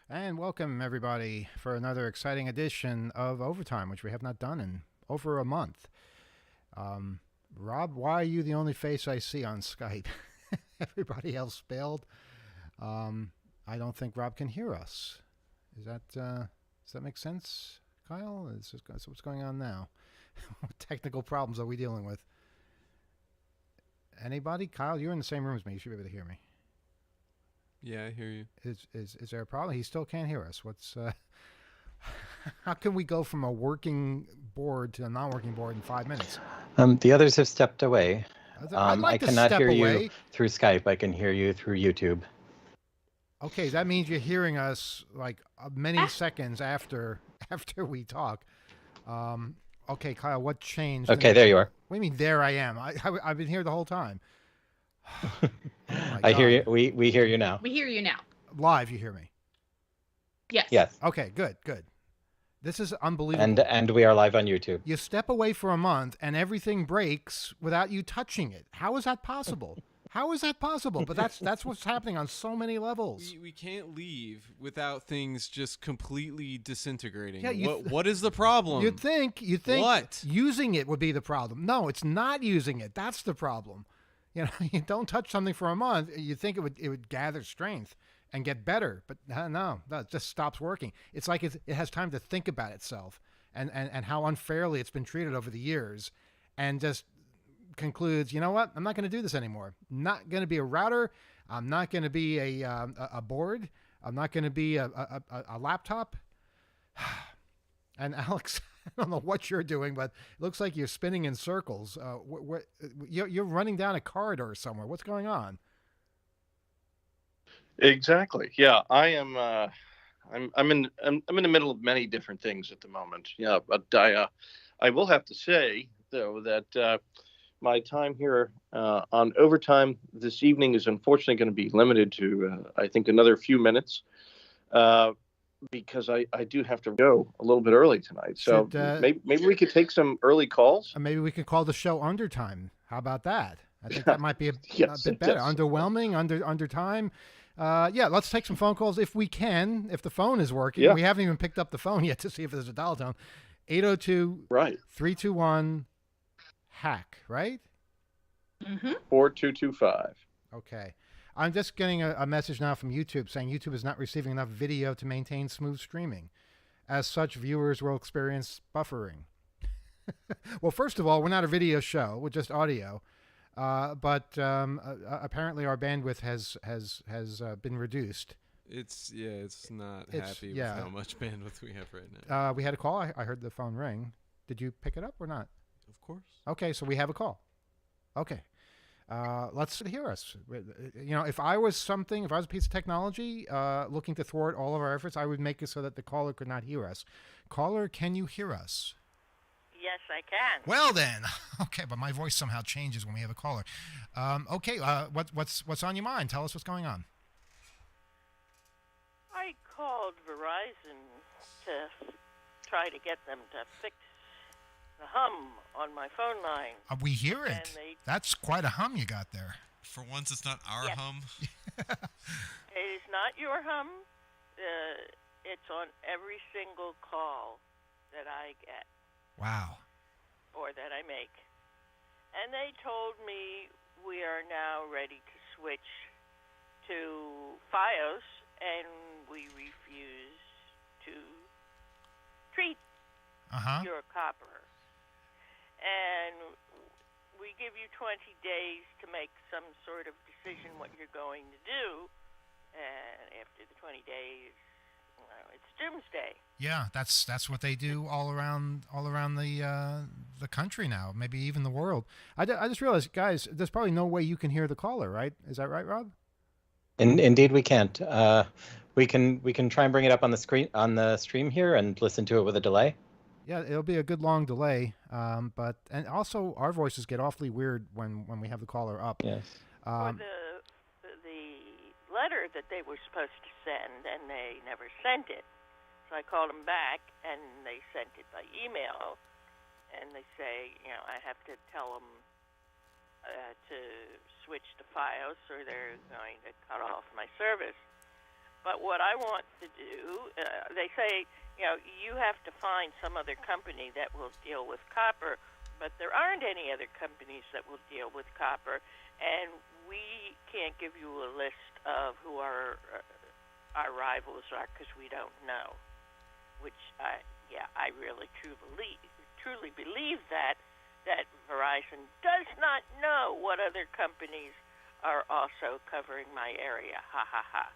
And welcome, everybody, for another exciting edition of Overtime, which we have not done in over a month. Um, Rob, why are you the only face I see on Skype? Everybody else bailed. Um, I don't think Rob can hear us. Does that make sense, Kyle? What's going on now? What technical problems are we dealing with? Anybody? Kyle, you're in the same room as me. You should be able to hear me. Yeah, I hear you. Is there a problem? He still can't hear us. How can we go from a working board to a non-working board in 5 minutes? The others have stepped away. I'd like I to cannot step hear you away. through Skype. I can hear you through YouTube. Okay, that means you're hearing us like many seconds after we talk. Okay, Kyle, what changed? Okay, there you are. What do you mean? There I am. I've been here the whole time. Oh I hear you. We hear you now. We hear you now. Live, you hear me? Yes. Yes. Okay, good. This is unbelievable. And we are live on YouTube. You step away for a month and everything breaks without you touching it. How is that possible? How is that possible? But that's what's happening on so many levels. We can't leave without things just completely disintegrating. Yeah, what is the problem? You'd think What? using it would be the problem. No, it's not using it. That's the problem. You don't touch something for a month. You think it would gather strength and get better, but no, it just stops working. It's like it has time to think about itself and how unfairly it's been treated over the years, and just concludes, you know what? I'm not going to do this anymore. I'm not going to be a router. I'm not going to be a board. I'm not going to be a laptop. And Alex, I don't know what you're doing, but it looks like you're spinning in circles. You're running down a corridor somewhere. What's going on? Exactly. Yeah, I am. I'm in the middle of many different things at the moment. Yeah, but I will have to say though that my time here on overtime this evening is unfortunately going to be limited to I think another few minutes. Because I do have to go a little bit early tonight. So maybe we could take some early calls. Maybe we could call the show Undertime. How about that? I think that might be a bit better. Underwhelming, under time. Yeah, let's take some phone calls if we can, if the phone is working. Yeah. We haven't even picked up the phone yet to see if there's a dial tone. 802 Right. 321 hack, right? Mm-hmm. 4225. Okay. I'm just getting a message now from YouTube saying YouTube is not receiving enough video to maintain smooth streaming. As such, viewers will experience buffering. Well, first of all, we're not a video show; we're just audio. But apparently, our bandwidth has been reduced. It's not It's- happy yeah. with how much bandwidth we have right now. We had a call. I heard the phone ring. Did you pick it up or not? Of course. Okay, so we have a call. Okay. Let's hear us. If I was a piece of technology looking to thwart all of our efforts, I would make it so that the caller could not hear us. Caller, can you hear us? Yes, I can. Well then, okay, but my voice somehow changes when we have a caller. Okay, what's on your mind? Tell us what's going on. I called Verizon to try to get them to fix the hum on my phone line. We hear it. And they- That's quite a hum you got there. For once, it's not our Yes. hum. It is not your hum. It's on every single call that I get Wow. or that I make. And they told me we are now ready to switch to FiOS, and we refuse to treat Uh-huh. your copper. And we give you 20 days to make some sort of decision what you're going to do. And after the 20 days, it's doomsday. Yeah, that's what they do all around the country now, maybe even the world. I just realized, guys, there's probably no way you can hear the caller, right? Is that right, Rob? Indeed, we can't. We can try and bring it up on the screen on the stream here and listen to it with a delay. Yeah, it'll be a good long delay. And also our voices get awfully weird when we have the caller up. Yes. For the letter that they were supposed to send, and they never sent it. So I called them back, and they sent it by email. And they say, I have to tell them to switch to FiOS, or they're going to cut off my service. But what I want to do, they say, you have to find some other company that will deal with copper, but there aren't any other companies that will deal with copper, and we can't give you a list of who our rivals are because we don't know. Which I really truly believe that Verizon does not know what other companies are also covering my area. Ha ha ha.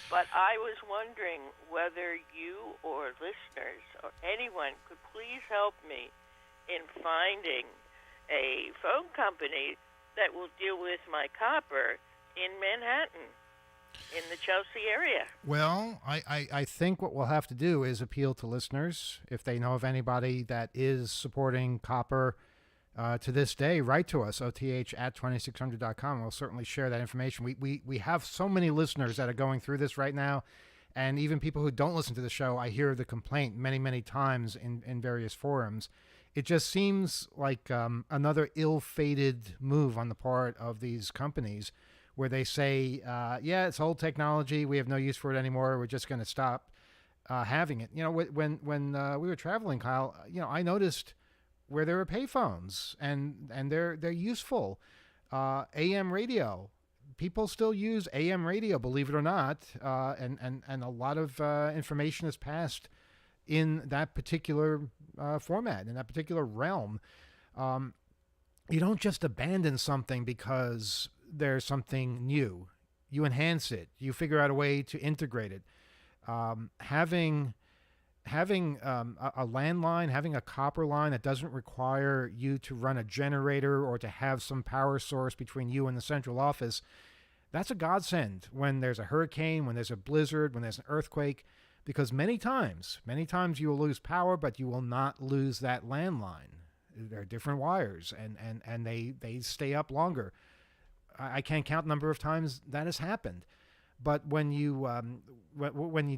But I was wondering whether you or listeners or anyone could please help me in finding a phone company that will deal with my copper in Manhattan, in the Chelsea area. Well, I think what we'll have to do is appeal to listeners. If they know of anybody that is supporting copper to this day, write to us, oth@2600.com. We'll certainly share that information. We have so many listeners that are going through this right now, and even people who don't listen to the show, I hear the complaint many, many times in various forums. It just seems like another ill-fated move on the part of these companies where they say, it's old technology, we have no use for it anymore, we're just going to stop having it. When we were traveling, Kyle, I noticed where there were payphones, and they're useful. AM radio, people still use AM radio, believe it or not, and a lot of information is passed in that particular format, in that particular realm. You don't just abandon something because there's something new. You enhance it. You figure out a way to integrate it. Having a landline, having a copper line that doesn't require you to run a generator or to have some power source between you and the central office, that's a godsend when there's a hurricane, when there's a blizzard, when there's an earthquake, because many times you will lose power, but you will not lose that landline. There are different wires, and they stay up longer. I can't count the number of times that has happened. But when you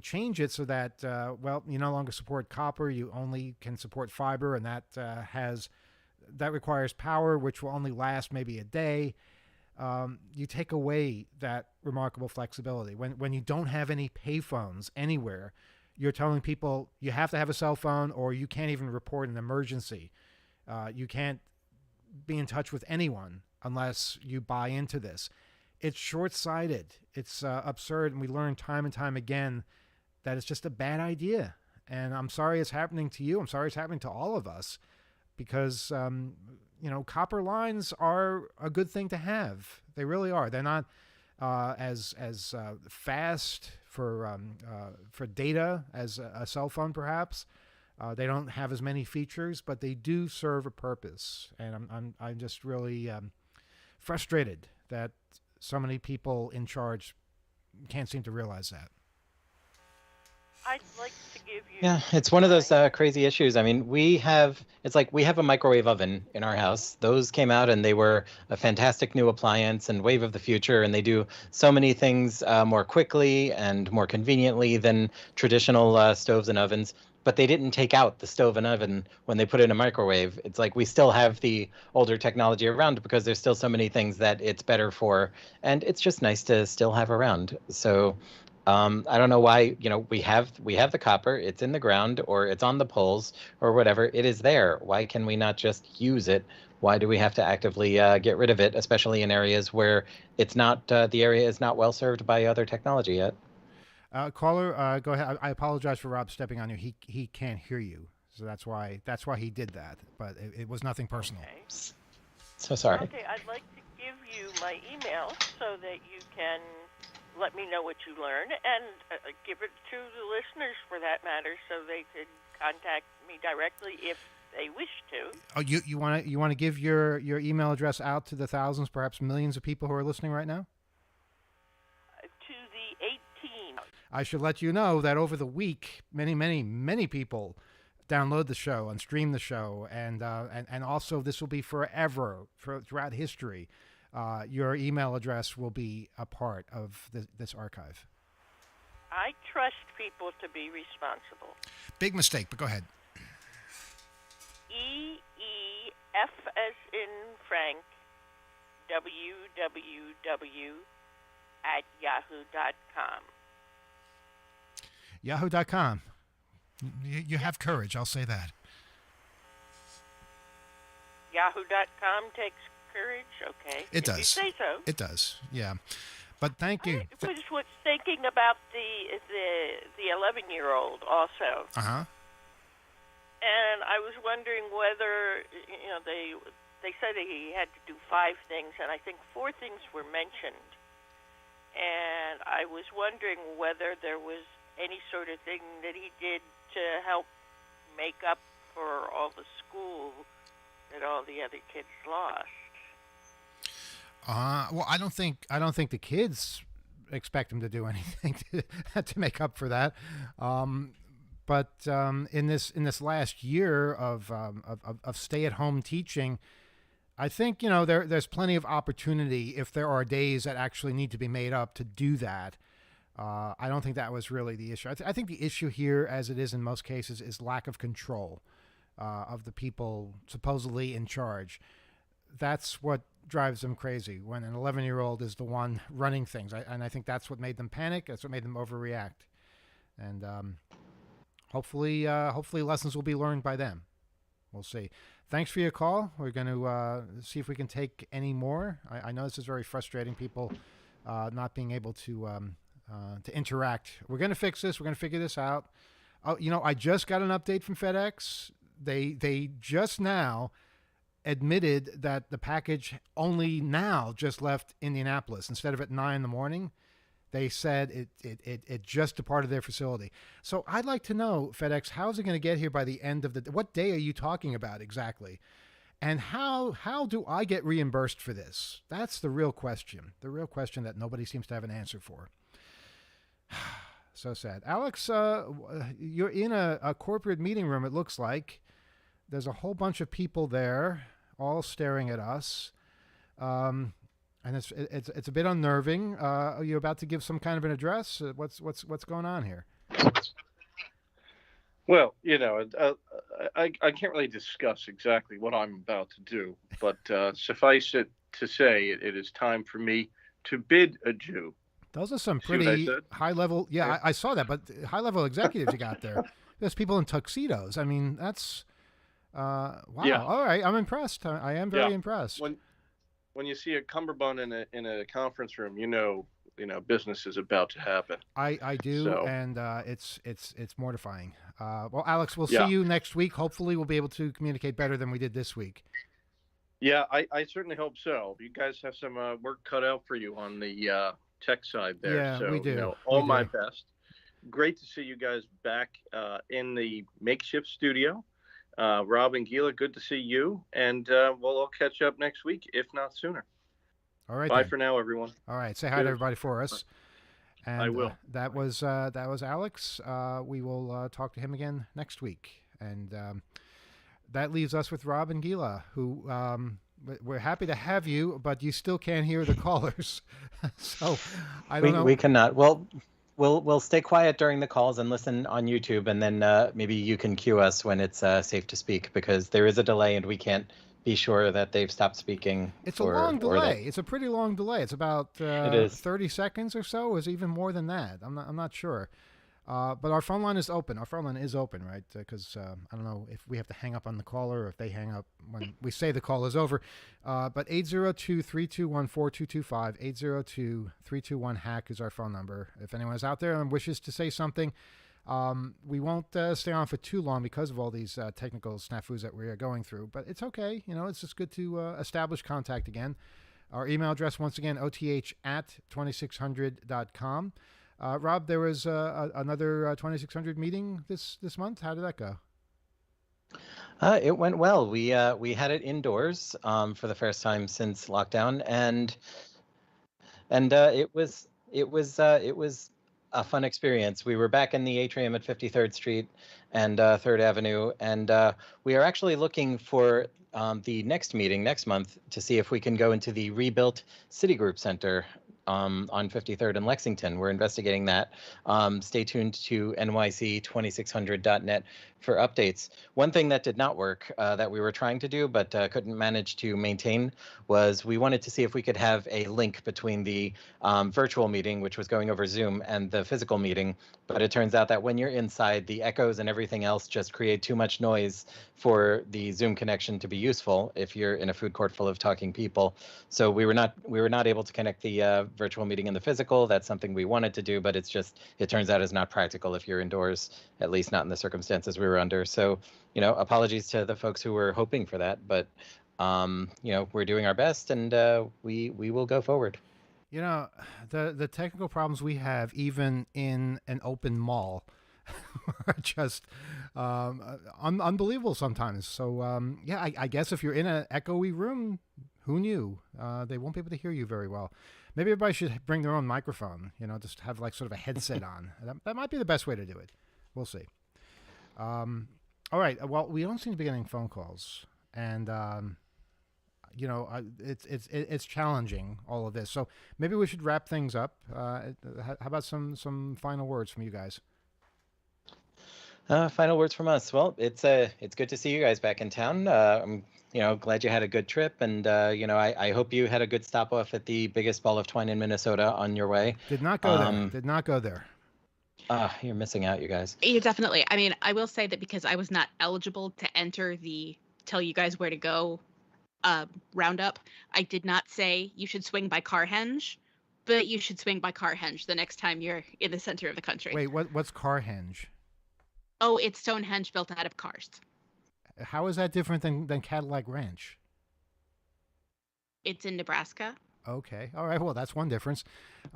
change it so that you no longer support copper, you only can support fiber, and that requires power, which will only last maybe a day. You take away that remarkable flexibility. When you don't have any payphones anywhere, you're telling people you have to have a cell phone, or you can't even report an emergency. You can't be in touch with anyone unless you buy into this. It's short-sighted. It's absurd, and we learn time and time again that it's just a bad idea. And I'm sorry it's happening to you. I'm sorry it's happening to all of us, because copper lines are a good thing to have. They really are. They're not as fast for data as a cell phone, perhaps. They don't have as many features, but they do serve a purpose. And I'm just really frustrated that so many people in charge can't seem to realize that. I'd like to give you... Yeah, it's one of those crazy issues. I mean, we have a microwave oven in our house. Those came out and they were a fantastic new appliance and wave of the future, and they do so many things more quickly and more conveniently than traditional stoves and ovens. But they didn't take out the stove and oven when they put in a microwave. It's like we still have the older technology around because there's still so many things that it's better for, and it's just nice to still have around. So I don't know why, we have the copper, it's in the ground, or it's on the poles, or whatever. It is there. Why can we not just use it? Why do we have to actively get rid of it, especially in areas where it's not the area is not well served by other technology yet? Caller, go ahead. I apologize for Rob stepping on you. He can't hear you, so that's why he did that. But it was nothing personal. Okay. So sorry. Okay, I'd like to give you my email so that you can let me know what you learn, and give it to the listeners for that matter, so they could contact me directly if they wish to. Oh, you want to give your email address out to the thousands, perhaps millions of people who are listening right now? To the 18. I should let you know that over the week, many people download the show and stream the show, and also this will be forever, throughout history. Your email address will be a part of this archive. I trust people to be responsible. Big mistake, but go ahead. EEF as in Frank, www@yahoo.com. Yahoo.com. You have courage. I'll say that. Yahoo.com takes courage. Okay. It If does. You say so. It does. Yeah. But thank you. I was thinking about the 11-year-old also, Uh-huh. and I was wondering whether they said he had to do 5 things, and I think 4 things were mentioned, and I was wondering whether there was any sort of thing that he did to help make up for all the school that all the other kids lost. Well, I don't think the kids expect him to do anything to make up for that. But in this last year of stay-at-home teaching, I think there's plenty of opportunity if there are days that actually need to be made up to do that. I don't think that was really the issue. I think the issue here, as it is in most cases, is lack of control of the people supposedly in charge. That's what drives them crazy, when an 11-year-old is the one running things. And I think that's what made them panic. That's what made them overreact. And hopefully lessons will be learned by them. We'll see. Thanks for your call. We're going to see if we can take any more. I know this is very frustrating, people not being able to interact. We're going to fix this. We're going to figure this out. Oh, I just got an update from FedEx. They just now admitted that the package only now just left Indianapolis instead of at 9 in the morning. They said it just departed their facility. So I'd like to know, FedEx, how is it going to get here by the end of what day are you talking about exactly? And how do I get reimbursed for this? That's the real question. The real question that nobody seems to have an answer for. So sad. Alex, you're in a corporate meeting room, it looks like. There's a whole bunch of people there, all staring at us. And it's a bit unnerving. Are you about to give some kind of an address? What's going on here? Well, I can't really discuss exactly what I'm about to do, but suffice it to say, it is time for me to bid adieu. Those are some See what I pretty said? high level. Yeah, I saw that, but high level executives you got there. There's people in tuxedos. I mean, that's wow. Yeah. All right, I'm impressed. I am very Yeah. impressed. When you see a cummerbund in a conference room, business is about to happen. I do, So- and it's mortifying. Well, Alex, we'll Yeah. see you next week. Hopefully, we'll be able to communicate better than we did this week. Yeah, I certainly hope so. You guys have some work cut out for you on the tech side there. Yeah, so, we do. all We my do. best. Great to see you guys back in the makeshift studio. Rob and Gila, good to see you. And we'll all catch up next week, if not sooner. All right. Bye then. for now, everyone. All right. Say hi to Cheers. everybody for us. And, I will. That was Alex. We will talk to him again next week. And that leaves us with Rob and Gila, who we're happy to have you, but you still can't hear the callers. So I don't know. We cannot. Well, we'll stay quiet during the calls and listen on YouTube, and then maybe you can cue us when it's safe to speak, because there is a delay and we can't be sure that they've stopped speaking. It's a long delay. It's a pretty long delay. It's about It is. 30 seconds or so. Is even more than that. I'm not sure. But our phone line is open. Our phone line is open, right? Because I don't know if we have to hang up on the caller or if they hang up when we say the call is over. But 802-321-4225, 802-321-HACK is our phone number. If anyone is out there and wishes to say something, we won't stay on for too long because of all these technical snafus that we are going through. But it's okay. It's just good to establish contact again. Our email address, once again, oth@2600.com. Rob, there was another 2600 meeting this month. How did that go? It went well. We had it indoors for the first time since lockdown, and it was a fun experience. We were back in the atrium at 53rd Street and 3rd Avenue, and we are actually looking for the next meeting next month to see if we can go into the rebuilt Citigroup Center on 53rd and Lexington. We're investigating that. Stay tuned to nyc2600.net for updates. One thing that did not work that we were trying to do but couldn't manage to maintain was we wanted to see if we could have a link between the virtual meeting, which was going over Zoom, and the physical meeting. But it turns out that when you're inside, the echoes and everything else just create too much noise for the Zoom connection to be useful if you're in a food court full of talking people. So we were not able to connect the virtual meeting and the physical. That's something we wanted to do, but it turns out is not practical if you're indoors, at least not in the circumstances we were under. So, apologies to the folks who were hoping for that, but we're doing our best, and we will go forward. The technical problems we have, even in an open mall, are just unbelievable sometimes. So I guess if you're in an echoey room, who knew? They won't be able to hear you very well. Maybe everybody should bring their own microphone. Just have like sort of a headset on. That might be the best way to do it. We'll see. All right. Well, we don't seem to be getting phone calls, and it's challenging, all of this. So maybe we should wrap things up. How about some final words from you guys? Final words from us. Well, it's good to see you guys back in town. I'm glad you had a good trip, and I hope you had a good stop off at the biggest ball of twine in Minnesota on your way. Did not go there. Did not go there. You're missing out, you guys. You definitely. I mean, I will say that because I was not eligible to enter the tell you guys where to go roundup, I did not say you should swing by Carhenge, but you should swing by Carhenge the next time you're in the center of the country. Wait, what's Carhenge? Oh, it's Stonehenge built out of cars. How is that different than Cadillac Ranch? It's in Nebraska. Okay. All right. Well, that's one difference.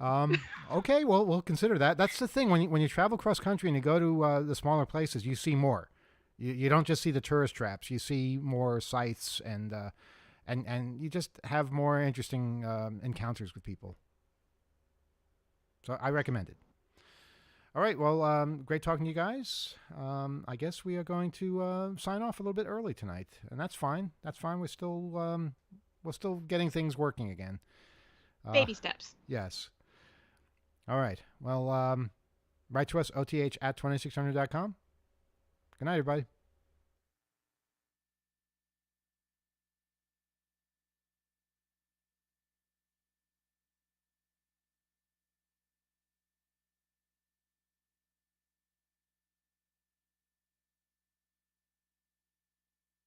Okay. Well, we'll consider that. That's the thing. When you travel cross country and you go to the smaller places, you see more. You don't just see the tourist traps. You see more sights and you just have more interesting encounters with people. So I recommend it. All right. Well, great talking to you guys. I guess we are going to sign off a little bit early tonight, and that's fine. That's fine. We're still getting things working again. Baby steps. Yes. All right. Well, write to us, oth@2600.com. Good night, everybody.